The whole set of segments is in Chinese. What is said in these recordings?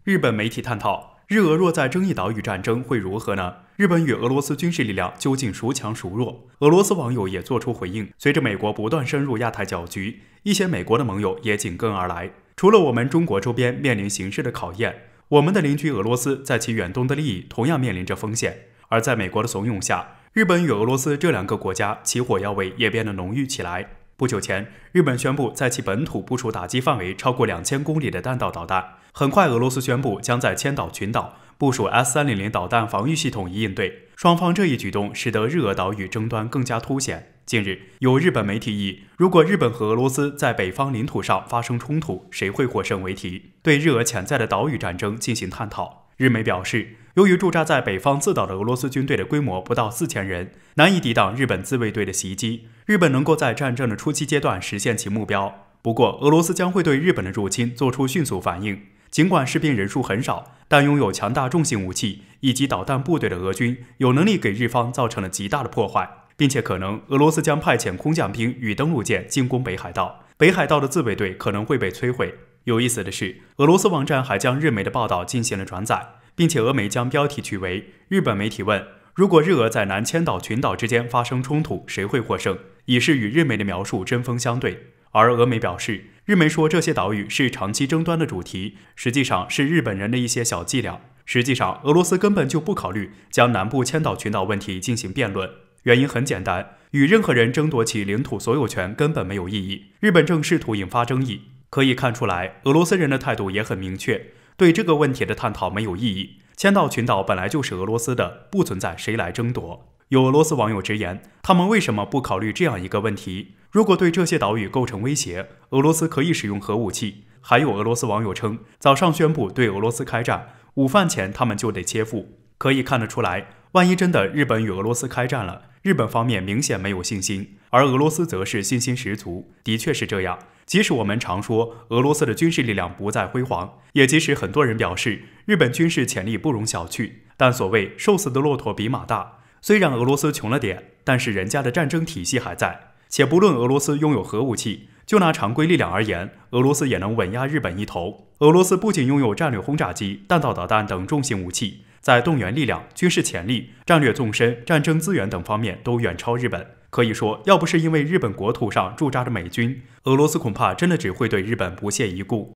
日本媒体探讨，日俄若在争议岛屿战争会如何呢？日本与俄罗斯军事力量究竟孰强孰弱？俄罗斯网友也做出回应。随着美国不断深入亚太搅局，一些美国的盟友也紧跟而来。除了我们中国周边面临形势的考验，我们的邻居俄罗斯在其远东的利益同样面临着风险。而在美国的怂恿下，日本与俄罗斯这两个国家起火药味也变得浓郁起来。不久前，日本宣布在其本土部署打击范围超过2000公里的弹道导弹。很快，俄罗斯宣布将在千岛群岛部署 S-300导弹防御系统以应对。双方这一举动使得日俄岛屿争端更加凸显。近日，有日本媒体以“如果日本和俄罗斯在北方领土上发生冲突，谁会获胜”为题，对日俄潜在的岛屿战争进行探讨。日媒表示，由于驻扎在北方自岛的俄罗斯军队的规模不到4000人，难以抵挡日本自卫队的袭击，日本能够在战争的初期阶段实现其目标。不过，俄罗斯将会对日本的入侵做出迅速反应。尽管士兵人数很少，但拥有强大重型武器以及导弹部队的俄军有能力给日方造成了极大的破坏，并且可能俄罗斯将派遣空降兵与登陆舰进攻北海道，北海道的自卫队可能会被摧毁。有意思的是，俄罗斯网站还将日媒的报道进行了转载，并且俄媒将标题取为“日本媒体问：如果日俄在南千岛群岛之间发生冲突，谁会获胜？”以示与日媒的描述针锋相对。而俄媒表示，日媒说这些岛屿是长期争端的主题，实际上是日本人的一些小伎俩。实际上，俄罗斯根本就不考虑将南部千岛群岛问题进行辩论，原因很简单，与任何人争夺其领土所有权根本没有意义。日本正试图引发争议，可以看出来，俄罗斯人的态度也很明确，对这个问题的探讨没有意义。千岛群岛本来就是俄罗斯的，不存在谁来争夺。有俄罗斯网友直言，他们为什么不考虑这样一个问题：如果对这些岛屿构成威胁，俄罗斯可以使用核武器。还有俄罗斯网友称，早上宣布对俄罗斯开战，午饭前他们就得切腹。可以看得出来，万一真的日本与俄罗斯开战了，日本方面明显没有信心，而俄罗斯则是信心十足。的确是这样，即使我们常说俄罗斯的军事力量不再辉煌，也即使很多人表示日本军事潜力不容小觑，但所谓瘦死的骆驼比马大，虽然俄罗斯穷了点，但是人家的战争体系还在。且不论俄罗斯拥有核武器，就拿常规力量而言，俄罗斯也能稳压日本一头。俄罗斯不仅拥有战略轰炸机、弹道导弹等重型武器，在动员力量、军事潜力、战略纵深、战争资源等方面都远超日本。可以说，要不是因为日本国土上驻扎着美军，俄罗斯恐怕真的只会对日本不屑一顾。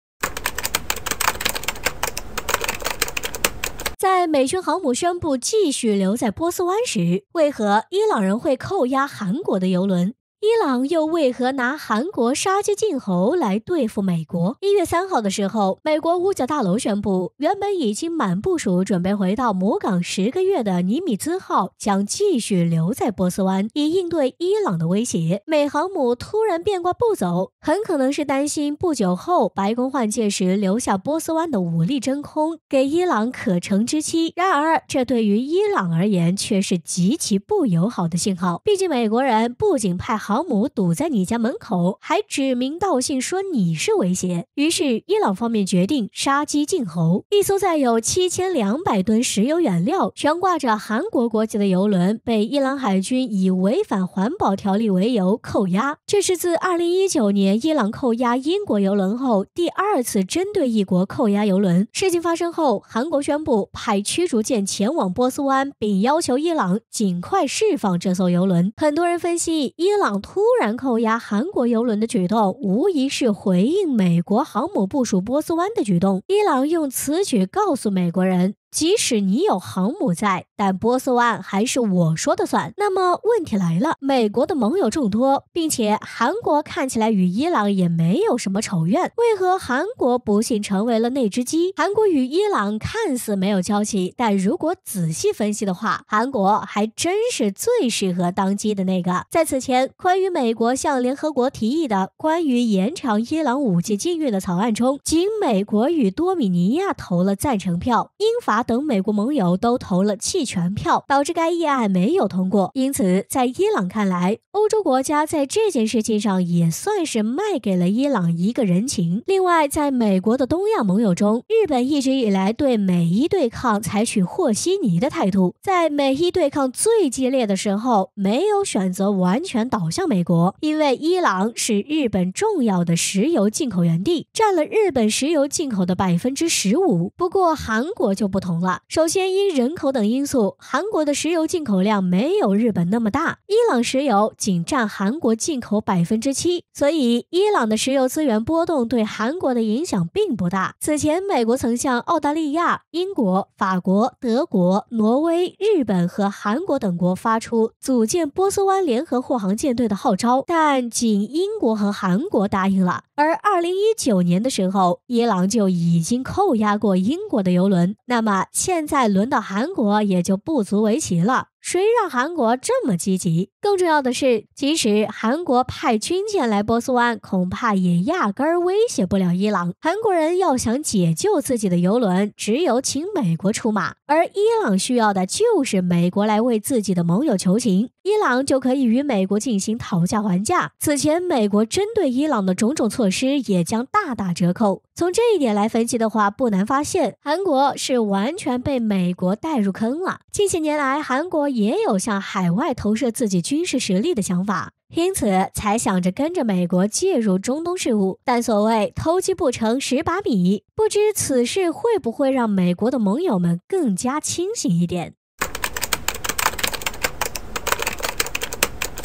在美军航母宣布继续留在波斯湾时，为何伊朗人会扣押韩国的油轮？伊朗又为何拿韩国杀鸡儆猴来对付美国？1月3号的时候，美国五角大楼宣布，原本已经满部署准备回到母港10个月的尼米兹号将继续留在波斯湾，以应对伊朗的威胁。美航母突然变卦不走，很可能是担心不久后白宫换届时留下波斯湾的武力真空，给伊朗可乘之机。然而，这对于伊朗而言却是极其不友好的信号。毕竟美国人不仅派航母堵在你家门口，还指名道姓说你是威胁。于是伊朗方面决定杀鸡儆猴，一艘载有7200吨石油原料、悬挂着韩国国旗的油轮被伊朗海军以违反环保条例为由扣押。这是自2019年伊朗扣押英国油轮后第2次针对一国扣押油轮。事情发生后，韩国宣布派驱逐舰前往波斯湾，并要求伊朗尽快释放这艘油轮。很多人分析，伊朗突然扣押韩国油轮的举动，无疑是回应美国航母部署波斯湾的举动。伊朗用此举告诉美国人，即使你有航母在，但波斯湾还是我说的算。那么问题来了，美国的盟友众多，并且韩国看起来与伊朗也没有什么仇怨，为何韩国不幸成为了那只鸡？韩国与伊朗看似没有交集，但如果仔细分析的话，韩国还真是最适合当鸡的那个。在此前，关于美国向联合国提议的关于延长伊朗武器禁运的草案中，仅美国与多米尼亚投了赞成票，英法法等美国盟友都投了弃权票，导致该议案没有通过。因此，在伊朗看来，欧洲国家在这件事情上也算是卖给了伊朗一个人情。另外，在美国的东亚盟友中，日本一直以来对美伊对抗采取和稀泥的态度，在美伊对抗最激烈的时候，没有选择完全倒向美国，因为伊朗是日本重要的石油进口源地，占了日本石油进口的15%。不过韩国就不同了，首先因人口等因素，韩国的石油进口量没有日本那么大，伊朗石油仅占韩国进口7%，所以伊朗的石油资源波动对韩国的影响并不大。此前美国曾向澳大利亚、英国、法国、德国、挪威、日本和韩国等国发出组建波斯湾联合护航舰队的号召，但仅英国和韩国答应了。而2019年的时候，伊朗就已经扣押过英国的油轮，那么现在轮到韩国也就不足为奇了。谁让韩国这么积极？更重要的是，即使韩国派军舰来波斯湾，恐怕也压根儿威胁不了伊朗。韩国人要想解救自己的油轮，只有请美国出马，而伊朗需要的就是美国来为自己的盟友求情，伊朗就可以与美国进行讨价还价。此前美国针对伊朗的种种措施也将大打折扣。从这一点来分析的话，不难发现，韩国是完全被美国带入坑了。近些年来，韩国也有向海外投射自己军事实力的想法，因此才想着跟着美国介入中东事务。但所谓偷鸡不成蚀把米，不知此事会不会让美国的盟友们更加清醒一点。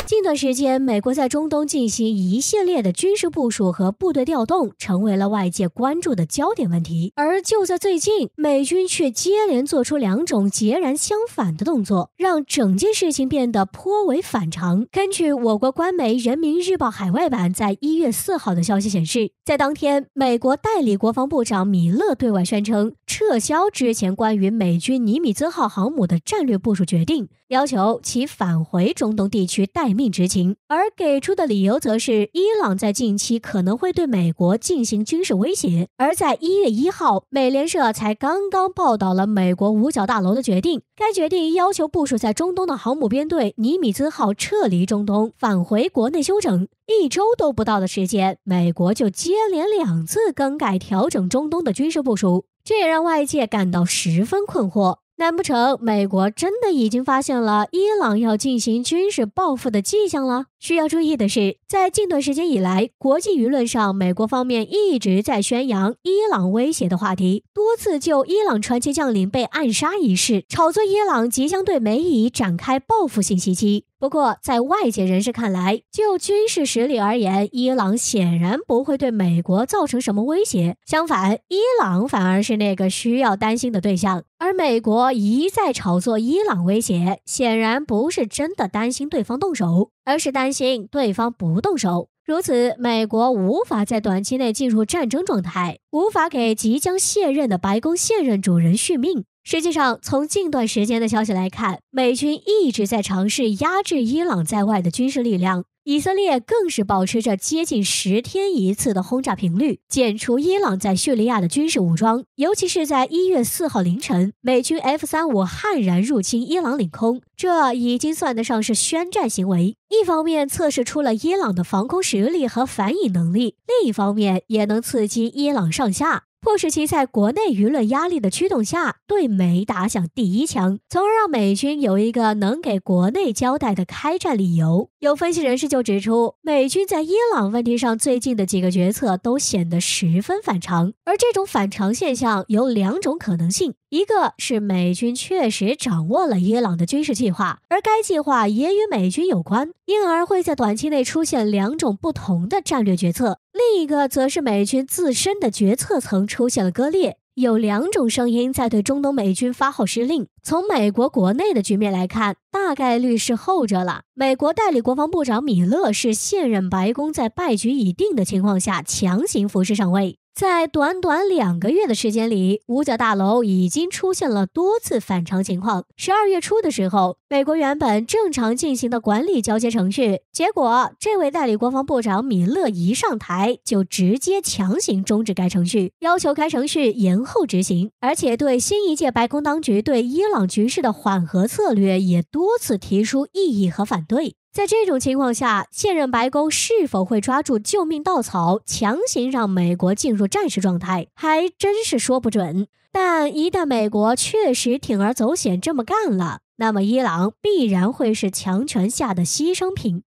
近段时间，美国在中东进行一系列的军事部署和部队调动，成为了外界关注的焦点问题。而就在最近，美军却接连做出2种截然相反的动作，让整件事情变得颇为反常。根据我国官媒《人民日报》海外版在1月4号的消息显示，在当天，美国代理国防部长米勒对外宣称，撤销之前关于美军尼米兹号航母的战略部署决定，要求其返回中东地区待命执勤，而给出的理由则是伊朗在近期可能会对美国进行军事威胁。而在1月1号，美联社才刚刚报道了美国五角大楼的决定，该决定要求部署在中东的航母编队尼米兹号撤离中东，返回国内休整。1周都不到的时间，美国就接连2次更改调整中东的军事部署，这也让外界感到十分困惑。难不成美国真的已经发现了伊朗要进行军事报复的迹象了？需要注意的是，在近段时间以来，国际舆论上美国方面一直在宣扬伊朗威胁的话题，多次就伊朗传奇将领被暗杀一事炒作伊朗即将对美以展开报复性袭击。不过在外界人士看来，就军事实力而言，伊朗显然不会对美国造成什么威胁，相反，伊朗反而是那个需要担心的对象。而美国一再炒作伊朗威胁，显然不是真的担心对方动手，而是担心对方不动手。如此，美国无法在短期内进入战争状态，无法给即将卸任的白宫现任主人续命。实际上，从近段时间的消息来看，美军一直在尝试压制伊朗在外的军事力量，以色列更是保持着接近10天一次的轰炸频率，减除伊朗在叙利亚的军事武装。尤其是在1月4号凌晨，美军 F-35悍然入侵伊朗领空，这已经算得上是宣战行为。一方面测试出了伊朗的防空实力和反引能力，另一方面也能刺激伊朗上下，迫使其在国内舆论压力的驱动下，对美打响第一枪，从而让美军有一个能给国内交代的开战理由。有分析人士就指出，美军在伊朗问题上最近的几个决策都显得十分反常，而这种反常现象有2种可能性。一个是美军确实掌握了伊朗的军事计划，而该计划也与美军有关，因而会在短期内出现2种不同的战略决策。另一个则是美军自身的决策层出现了割裂，有2种声音在对中东美军发号施令。从美国国内的局面来看，大概率是后者了。美国代理国防部长米勒是现任白宫在败局已定的情况下强行扶持上位，在短短2个月的时间里，五角大楼已经出现了多次反常情况。12月初的时候，美国原本正常进行的管理交接程序，结果这位代理国防部长米勒一上台就直接强行终止该程序，要求该程序延后执行，而且对新一届白宫当局对伊朗局势的缓和策略也多次提出异议和反对。在这种情况下，现任白宫是否会抓住救命稻草，强行让美国进入战时状态，还真是说不准。但一旦美国确实铤而走险这么干了，那么伊朗必然会是强权下的牺牲品。